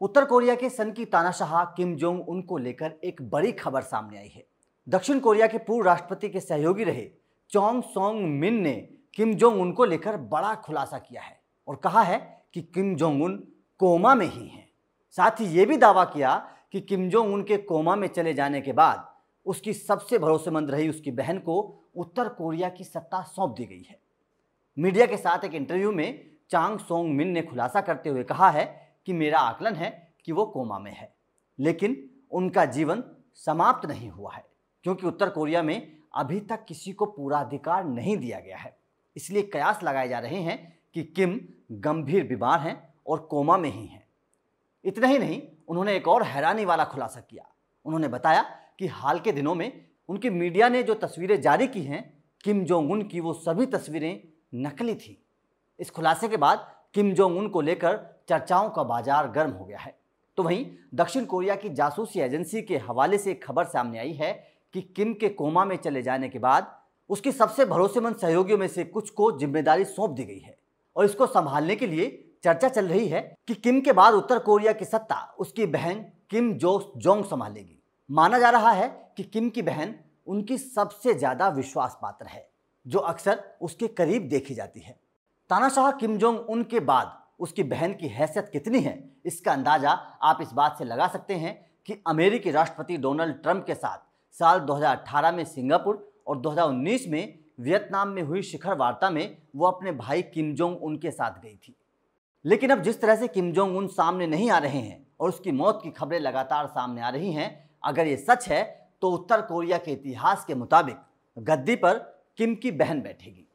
उत्तर Korea के सन की तानाशाह किम जोंग उन को लेकर एक बड़ी खबर सामने आई है। दक्षिण कोरिया के पूर्व राष्ट्रपति के सहयोगी रहे चोंग सोंग मिन ने किम जोंग उन को लेकर बड़ा खुलासा किया है और कहा है कि किम जोंग उन कोमा में ही हैं। साथ ही यह भी दावा किया कि किम जोंग उन के कोमा में चले जाने के बाद उसकी सबसे भरोसेमंद रही उसकी बहन को उत्तर कोरिया की सत्ता सौंप दी गई है। मीडिया के साथ एक इंटरव्यू में चांग सोंग मिन ने खुलासा करते हुए कहा है कि मेरा आकलन है कि वो कोमा में है, लेकिन उनका जीवन समाप्त नहीं हुआ है क्योंकि उत्तर कोरिया में अभी तक किसी को पूरा अधिकार नहीं दिया गया है। इसलिए कयास लगाए जा रहे हैं कि किम गंभीर बीमार हैं और कोमा में ही हैं। इतना ही नहीं, उन्होंने एक और हैरानी वाला खुलासा किया। उन्होंने बताया कि हाल के दिनों में उनके मीडिया ने जो तस्वीरें जारी की हैं किम जोंग उन की, वो सभी तस्वीरें नकली थी। इस खुलासे के बाद किम जोंग उन को लेकर चर्चाओं का बाजार गर्म हो गया है। तो वहीं दक्षिण कोरिया की जासूसी एजेंसी के हवाले से एक खबर सामने आई है कि किम के कोमा में चले जाने के बाद उसके सबसे भरोसेमंद सहयोगियों में से कुछ को जिम्मेदारी सौंप दी गई है और इसको संभालने के लिए चर्चा चल रही है कि किम के बाद उत्तर कोरिया की सत्ता उसकी बहन किम जो जोंग संभालेगी। माना जा रहा है कि किम की बहन उनकी सबसे ज्यादा विश्वास पात्र है, जो अक्सर उसके करीब देखी जाती है। तानाशाह किम जोंग उन के बाद उसकी बहन की हैसियत कितनी है, इसका अंदाजा आप इस बात से लगा सकते हैं कि अमेरिकी राष्ट्रपति डोनाल्ड ट्रंप के साथ साल 2018 में सिंगापुर और 2019 में वियतनाम में हुई शिखर वार्ता में वो अपने भाई किम जोंग उन के साथ गई थी। लेकिन अब जिस तरह से किम जोंग उन सामने नहीं आ रहे हैं और उसकी मौत की खबरें लगातार सामने आ रही हैं, अगर ये सच है तो उत्तर कोरिया के इतिहास के मुताबिक गद्दी पर किम की बहन बैठेगी।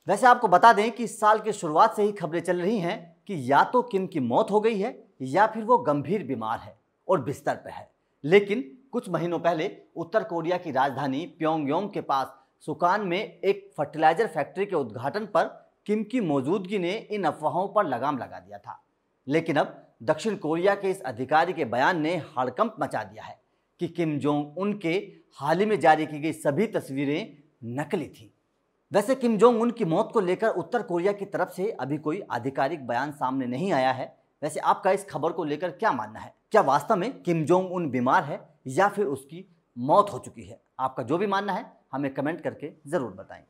वैसे आपको बता दें कि इस साल की शुरुआत से ही खबरें चल रही हैं कि या तो किम की मौत हो गई है या फिर वो गंभीर बीमार है और बिस्तर पर है। लेकिन कुछ महीनों पहले उत्तर कोरिया की राजधानी प्योंगयांग के पास सुकान में एक फर्टिलाइजर फैक्ट्री के उद्घाटन पर किम की मौजूदगी ने इन अफवाहों पर लगाम लगा दिया था। लेकिन अब दक्षिण कोरिया के इस अधिकारी के बयान ने हड़कंप मचा दिया है कि किम जोंग उन के हाल ही में जारी की गई सभी तस्वीरें नकली थी। वैसे किम जोंग उन की मौत को लेकर उत्तर कोरिया की तरफ से अभी कोई आधिकारिक बयान सामने नहीं आया है। वैसे आपका इस खबर को लेकर क्या मानना है? क्या वास्तव में किम जोंग उन बीमार है या फिर उसकी मौत हो चुकी है? आपका जो भी मानना है हमें कमेंट करके जरूर बताएं।